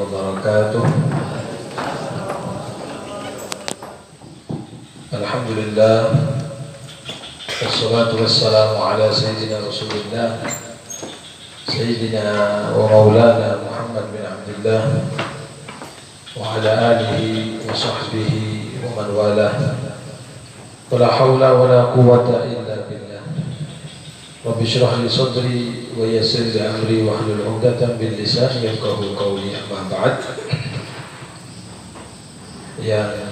wabarakatuh. Alhamdulillah, wassalatu wassalamu ala sayyidina Rasulillah, sayyidina wa maulana Muhammad bin Abdullah wa ala alihi wa sahbihi wa man walah. Wala hawla wala quwwata illa billah. Rabbi shrah li sadri wa yassir li amri wa hlul 'uqdatam min lisani yafqahu qawli. Amma ba'd. Yang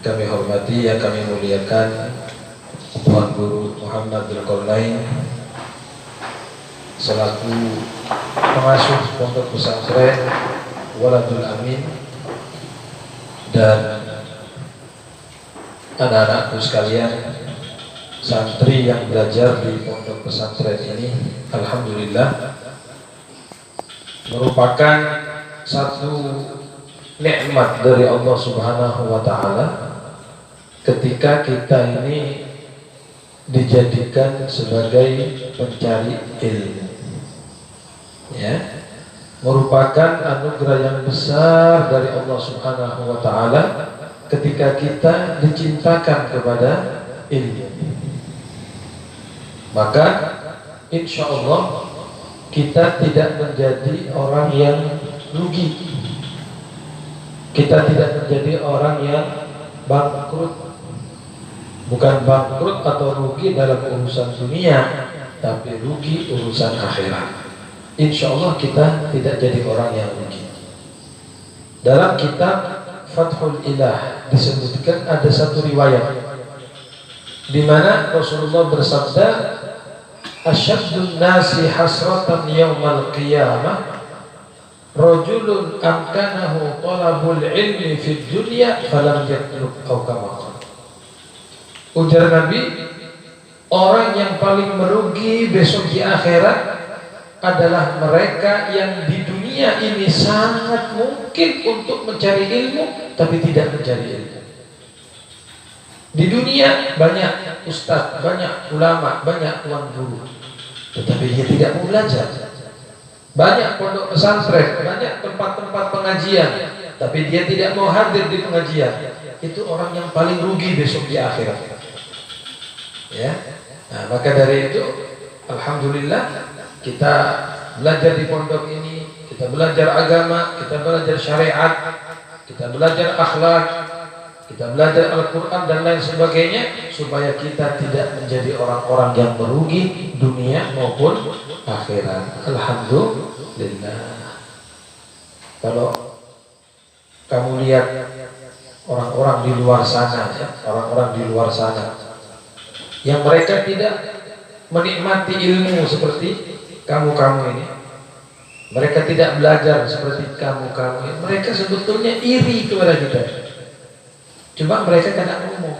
kami hormati, yang kami muliakan Tuan Guru Muhammad Dzulqarnain selaku pengasuh Pondok Pesantren Waladul Amin, dan anak-anakku sekalian, santri yang belajar di Pondok Pesantren ini, alhamdulillah merupakan satu nikmat dari Allah Subhanahu wa taala ketika kita ini dijadikan sebagai pencari ilmu. Ya, merupakan anugerah yang besar dari Allah Subhanahu wa taala ketika kita dicintakan kepada ilmu. Maka insya Allah kita tidak menjadi orang yang rugi. Kita tidak menjadi orang yang bangkrut. Bukan bangkrut atau rugi dalam urusan dunia, tapi rugi urusan akhirat. Insya Allah kita tidak jadi orang yang rugi. Dalam kitab Fathul Ilah disebutkan ada satu riwayat di mana Rasulullah bersabda, asyaddun nasi hasratan yaumal qiyamah rajulun amkanahu talabul ilmi fid dunya falam yatlub aw kama qala. Ujar Nabi, orang yang paling merugi besok di akhirat adalah mereka yang di dunia ini sangat mungkin untuk mencari ilmu tapi tidak mencari ilmu. Di dunia banyak ustaz, banyak ulama, banyak tuan guru, tetapi dia tidak mau belajar. Banyak pondok pesantren, banyak tempat-tempat pengajian, tapi dia tidak mau hadir di pengajian. Itu orang yang paling rugi besok di akhirat. Ya, nah, maka dari itu, alhamdulillah kita belajar di pondok ini, kita belajar agama, kita belajar syariat, kita belajar akhlak, kita belajar Al-Quran dan lain sebagainya, supaya kita tidak menjadi orang-orang yang merugi dunia maupun akhirat. Alhamdulillah. Kalau kamu lihat orang-orang di luar sana, ya, orang-orang di luar sana yang mereka tidak menikmati ilmu seperti kamu-kamu ini, mereka tidak belajar seperti kamu-kamu ini, mereka sebetulnya iri kepada kita. Cuma mereka tidak ngomong.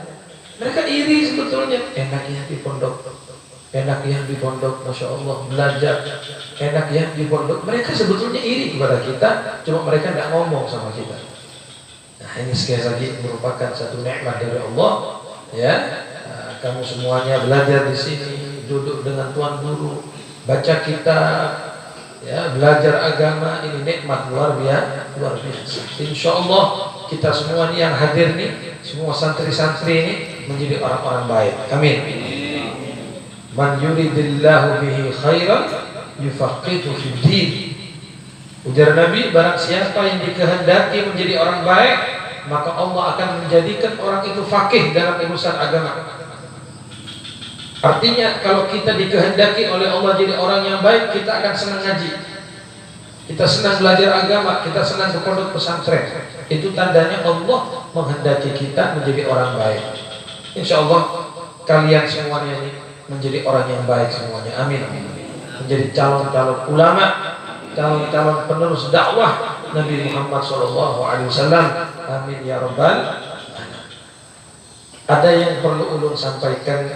Mereka iri sebetulnya. Enak ya di pondok, enak ya di pondok, masya Allah belajar, enak ya di pondok. Mereka sebetulnya iri kepada kita, cuma mereka tidak ngomong sama kita. Nah, ini sekali lagi merupakan satu nikmat dari Allah. Ya, kamu semuanya belajar di sini, duduk dengan tuan guru, baca kitab, ya, belajar agama, ini nikmat luar biasa. Insya Allah kita semua ini yang hadir nih, semua santri-santri ini menjadi orang-orang baik. Amin. Man yuridillahu bihi khairan yufaqihu fid din. Ujar Nabi, barang siapa yang dikehendaki menjadi orang baik, maka Allah akan menjadikan orang itu faqih dalam urusan agama. Artinya kalau kita dikehendaki oleh Allah jadi orang yang baik, kita akan senang ngaji, kita senang belajar agama, kita senang ke pondok pesantren. Itu tandanya Allah menghendaki kita menjadi orang baik. Insya Allah kalian semuanya ini menjadi orang yang baik semuanya. Amin. Menjadi calon-calon ulama, calon-calon penerus dakwah Nabi Muhammad SAW. Amin ya rabbal alamin. Ada yang perlu ulun sampaikan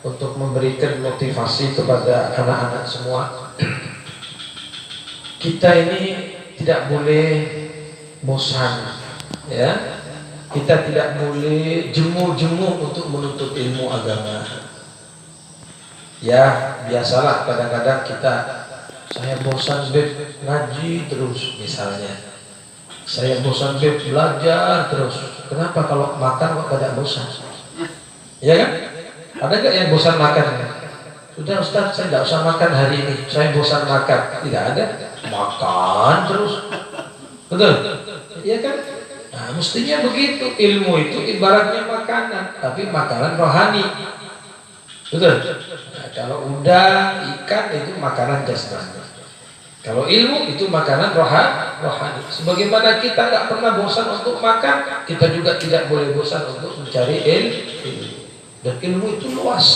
untuk memberikan motivasi kepada anak-anak semua. Kita ini tidak boleh bosan, ya. Kita tidak boleh jemu-jemu untuk menuntut ilmu agama. Ya, biasalah kadang-kadang kita, saya bosan ngaji terus misalnya. Saya bosan belajar terus. Kenapa kalau makan kok tidak bosan? Ya kan? Ada nggak yang bosan makan? Sudah Ustaz, saya tidak usah makan hari ini. Saya bosan makan. Tidak ada. Makan terus. Betul? Iya kan? Nah, mestinya begitu. Ilmu itu ibaratnya makanan, tapi makanan rohani. Betul? Nah, kalau udang, ikan itu makanan jasmani. Kalau ilmu itu makanan rohani. Sebagaimana kita nggak pernah bosan untuk makan, kita juga tidak boleh bosan untuk mencari ilmu. Dan ilmu itu luas.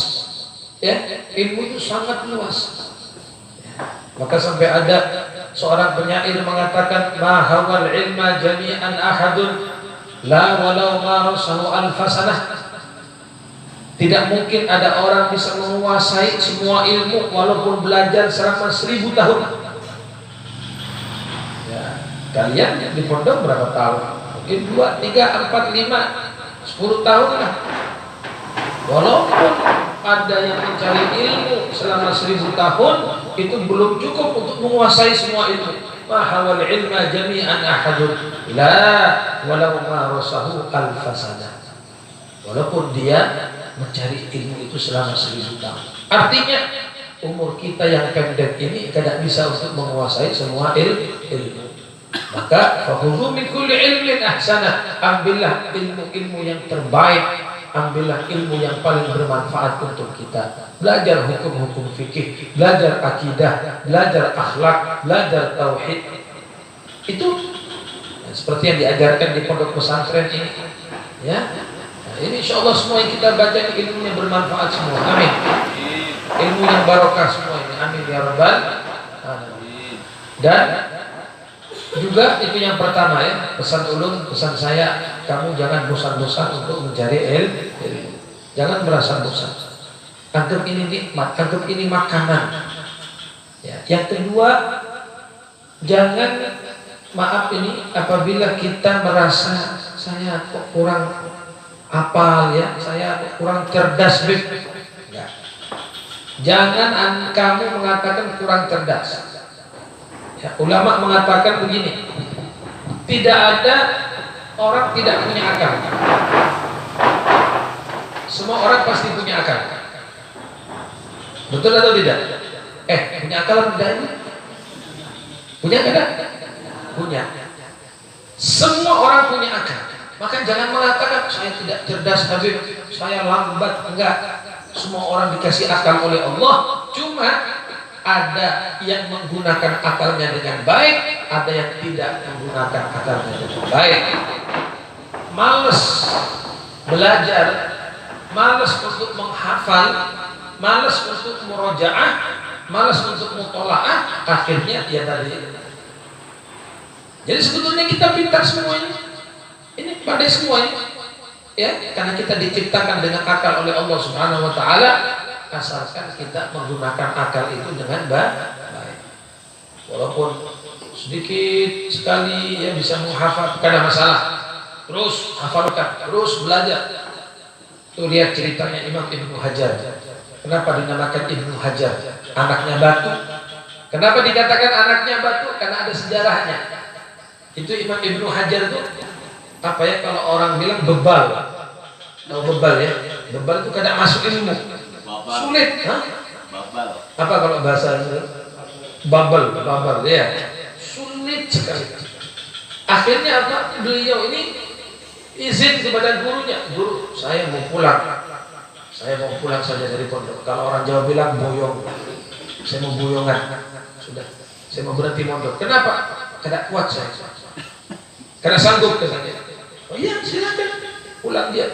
Ya, ilmu itu sangat luas. Maka sampai ada seorang penyair mengatakan, ma hawal ilma jami'an ahadun la walau marasahu alfasanah. Tidak mungkin ada orang bisa menguasai semua ilmu walaupun belajar selama 1000 tahun. Ya, kalian di pondok berapa tahun? Mungkin 2, 3, 4, 5, 10 tahun lah. Walaupun ada yang mencari ilmu selama 1000 tahun, itu belum cukup untuk menguasai semua ilmu. Mahawal ilma jami'an ahadun la walau marasahu alfasana. Walaupun dia mencari ilmu itu selama 1000 tahun. Artinya umur kita yang pendek ini tidak bisa untuk menguasai semua ilmu. Maka fakhudhu min kulli ilmin ahsana. Ambillah ilmu-ilmu yang terbaik. Ambillah ilmu yang paling bermanfaat untuk kita. Belajar hukum-hukum fikih, belajar akidah, belajar akhlak, belajar tauhid. Itu seperti yang diajarkan di pondok pesantren ini. Ya, nah, ini insya Allah semua yang kita baca ini ilmunya bermanfaat semua. Amin. Ilmu yang barokah semua ini. Amin ya rabbal alamin. Dan juga itu yang pertama ya, pesan ulun, pesan saya, kamu jangan bosan-bosan untuk mencari ilmu. Jangan merasa bosan. Anggap ini nikmat, anggap ini makanan. Ya. Yang kedua, jangan, maaf ini, apabila kita merasa saya kok kurang hafal ya, saya kok kurang cerdas, ya. Jangan kamu mengatakan kurang cerdas. Ya, ulama mengatakan begini, tidak ada orang tidak punya akal. Semua orang pasti punya akal. Betul atau tidak? Punya akal atau tidak? Punya tidak? Punya. Semua orang punya akal. Maka jangan mengatakan saya tidak cerdas, Habib, saya lambat. Enggak. Semua orang dikasih akal oleh Allah. Cuma ada yang menggunakan akalnya dengan baik, ada yang tidak menggunakan akalnya dengan baik. Males belajar, males untuk menghafal, males untuk murojaah, males untuk mutolaah, akhirnya dia tadi. Jadi sebetulnya kita pintar semuanya. Ini pandai semuanya. Ya, karena kita diciptakan dengan akal oleh Allah Subhanahu wa taala. Asalkan kita menggunakan akal itu dengan baik. Walaupun sedikit sekali ya bisa menghafal, tidak ada masalah. Terus hafalkan, terus belajar. Tuh lihat ceritanya Imam Ibnu Hajar. Kenapa dinamakan Ibnu Hajar? Anaknya batu. Kenapa dikatakan anaknya batu? Karena ada sejarahnya. Itu Imam Ibnu Hajar itu apa ya, kalau orang bilang bebal. Tahu bebal ya? Bebal itu kadang masuk ilmu. Sulit, ha? Apa kalau bahasa babel ya, sulit sekali. Akhirnya apa? Beliau ini izin kepada gurunya, guru, saya mau pulang saja dari pondok. Kalau orang Jawa bilang boyong, saya mau boyongan, sudah, saya mau berhenti mondok. Kenapa? Tidak kuat saya, karena sanggup katanya. Oh iya, silakan pulang dia.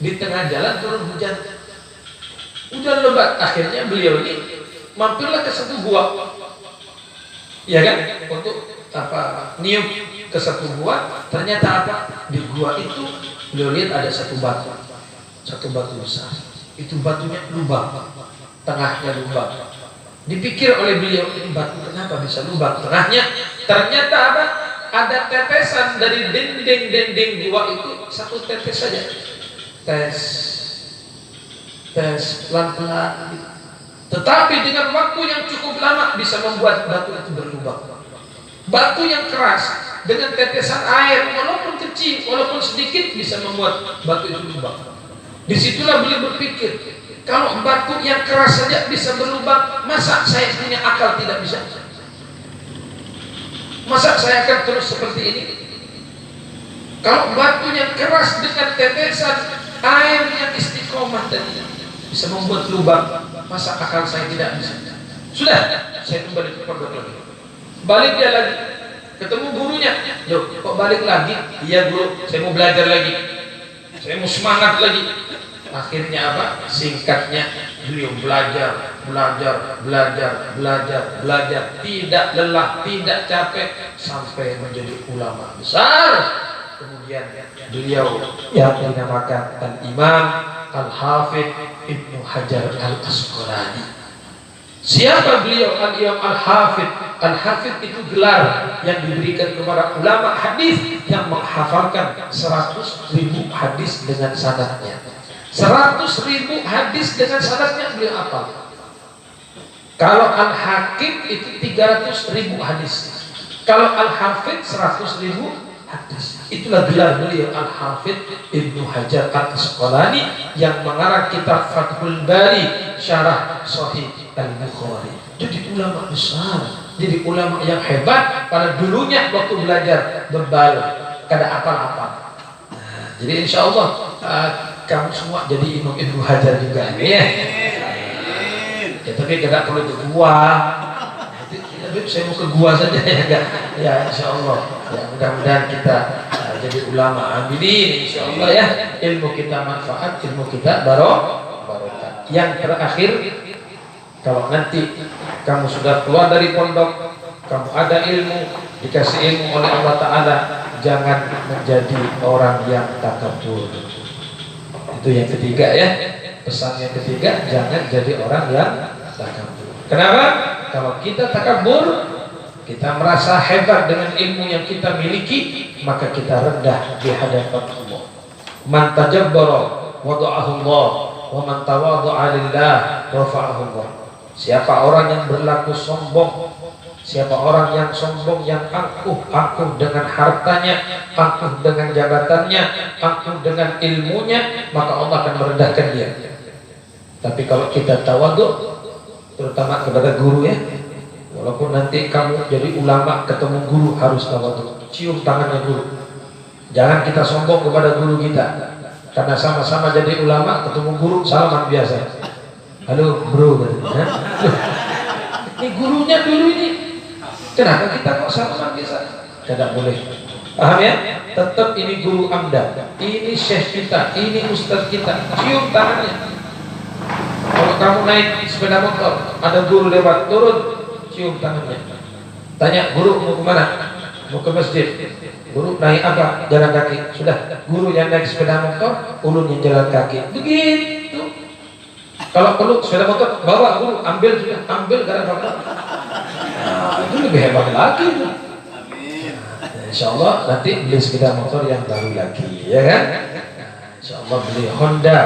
Di tengah jalan turun hujan. Udah lebat, akhirnya beliau ini mampirlah ke satu gua, ya kan, untuk apa, niup ke satu gua. Ternyata apa, di gua itu beliau lihat ada satu batu besar. Itu batunya lubang, tengahnya lubang. Dipikir oleh beliau, ini batu kenapa bisa lubang tengahnya? Ternyata apa, ada tetesan dari dinding gua itu, satu tetes saja, tes pelan-pelan, tetapi dengan waktu yang cukup lama bisa membuat batu itu berlubang. Batu yang keras dengan tetesan air, walaupun kecil, walaupun sedikit, bisa membuat batu itu lubang. Disitulah beliau berpikir, kalau batu yang keras saja bisa berlubang, masa saya punya akal tidak bisa? Masa saya akan terus seperti ini? Kalau batu yang keras dengan tetesan air yang istiqomah tadi bisa membuat lubang, masa akal saya tidak bisa? Sudah, saya kembali ke pondok lagi. Balik dia lagi, ketemu gurunya. Loh, kok balik lagi? Iya guru, saya mau belajar lagi. Saya mau semangat lagi. Akhirnya apa? Singkatnya, beliau belajar, tidak lelah, tidak capek, sampai menjadi ulama besar. Kemudian beliau yang dinamakan Al-Imam Al-Hafidh Ibnu Hajar Al-Asqalani. Siapa beliau? Al-Imam Al-Hafidh. Al-Hafidh itu gelar yang diberikan kepada ulama hadis yang menghafalkan 100.000 hadis dengan sanadnya. 100.000 hadis dengan sanadnya beliau hafal. Kalau Al-Hakim itu 300.000 hadis. Kalau Al-Hafidh 100.000 hadis. Itulah gelar beliau Al-Hafidh Ibnu Hajar Al-Asqalani yang mengarang kitab Fathul Bari syarah Sahih Al-Bukhari. Jadi ulama besar, jadi ulama yang hebat pada dulunya waktu belajar bebal, kada apa-apa. Nah, jadi insya Allah kamu semua jadi Imam Ibnu Hajar juga ya. Ya tapi kada perlu ke gua. Saya mau ke gua saja ya, ya insya Allah. Ya mudah-mudahan kita jadi ulama. Aminin insya Allah ya. Ilmu kita manfaat, ilmu kita barokah. Yang terakhir, kalau nanti kamu sudah keluar dari pondok, kamu ada ilmu, dikasih ilmu oleh Allah Ta'ala, jangan menjadi orang yang takabur. Itu yang ketiga ya. Pesan yang ketiga, jangan jadi orang yang takabur. Kenapa? Kalau kita takabur, kita merasa hebat dengan ilmu yang kita miliki, maka kita rendah di hadapan Allah. Man tajabbara wada'ahu Allah, wa man tawadha'a lillah rafa'ahu Allah. Siapa orang yang berlaku sombong, siapa orang yang sombong, yang angkuh dengan hartanya, angkuh dengan jabatannya, angkuh dengan ilmunya, maka Allah akan merendahkan dia. Tapi kalau kita tawadhu, terutama kepada guru ya, walaupun nanti kamu jadi ulama, ketemu guru harus tawadhu, cium tangannya guru. Jangan kita sombong kepada guru kita, karena sama-sama jadi ulama, ketemu guru salaman biasa. Halo bro, ini gurunya dulu ini, kenapa kita kok salaman biasa? Tidak boleh, paham ya? Tetap ini guru Anda, ini syekh kita, ini ustaz kita, cium tangannya. Kalau kamu naik sepeda motor, ada guru lewat, turun, cium tangannya. Tanya, guru mau kemana? Mau ke masjid. Guru naik apa? Jalan kaki. Sudah, guru yang naik sepeda motor, ulun yang jalan kaki. Begitu. Kalau perlu sepeda motor, bawa guru, ambil sudah, ambil gara apa? Nah, itu lebih hebat lagi. Insya Allah nanti beli sepeda motor yang baru lagi, ya kan? Insya Allah beli Honda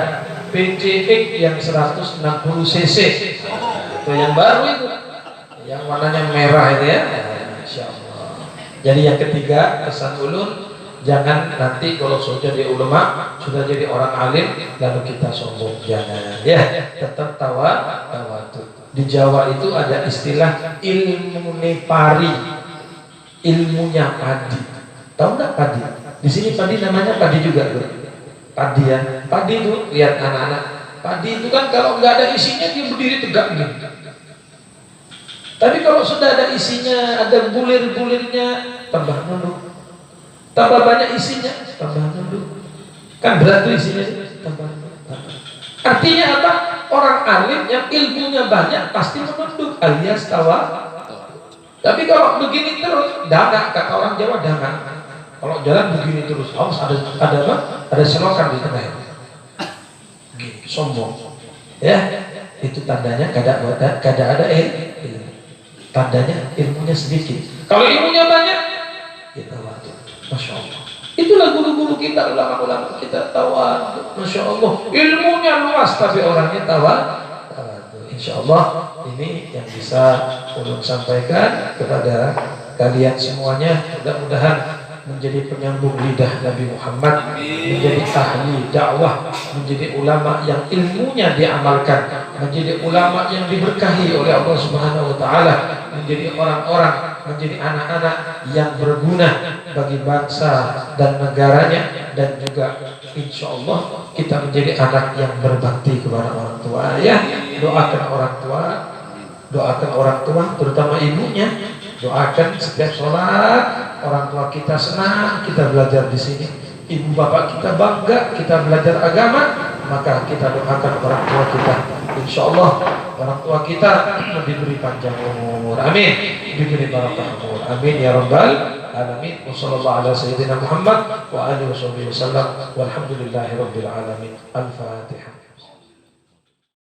PCX yang 160 cc, itu yang baru itu, yang warnanya merah itu ya. Insya Allah. Jadi yang ketiga, pesan ulun, jangan nanti kalau sudah jadi ulama, sudah jadi orang alim, lalu kita sombong, jangan ya. Tetap tawadhu. Di Jawa itu ada istilah ilmu nepari, ilmunya padi. Tahu nggak padi? Di sini padi namanya padi juga, bro. Padi ya, padi itu lihat anak-anak. Padi itu kan kalau nggak ada isinya dia berdiri tegak gitu. Tapi kalau sudah ada isinya, ada bulir-bulirnya, tambah nunduk. Tambah banyak isinya, tambah nunduk. Kan berat tuh isinya, tambah nunduk. Artinya apa? Orang alim yang ilmunya banyak pasti menunduk alias tawa. Tapi kalau begini terus, dana, kata orang Jawa dana. Kalau jalan begini terus, harus ada apa? Ada selokan di tengah. Sombong, ya itu tandanya kada ada ilmu. Tandanya ilmunya sedikit. Kalau ilmunya banyak, kita tawadhu. Masya Allah. Itulah guru-guru kita, ulama-ulama kita tawadhu. Masya Allah. Ilmunya luas tapi orangnya tawadhu. Insya Allah ini yang bisa ulun sampaikan kepada kalian semuanya mudah-mudahan menjadi penyambung lidah Nabi Muhammad, menjadi ahli dakwah, menjadi ulama yang ilmunya diamalkan, menjadi ulama yang diberkahi oleh Allah Subhanahu wa taala, menjadi orang-orang, menjadi anak-anak yang berguna bagi bangsa dan negaranya, dan juga insya Allah kita menjadi anak yang berbakti kepada orang tua. Ya, doakan orang tua, doakan orang tua, terutama ibunya. Doakan setiap sholat, orang tua kita senang kita belajar di sini, ibu bapak kita bangga kita belajar agama, maka kita doakan orang tua kita. Insya Allah orang tua kita diberi panjang umur, amin, diberi barakah umur, amin ya rabbal alamin. Wassallallahu ala sayyidina Muhammad wa alihi wasallam, walhamdulillahi rabbil alamin. Al-Fatihah.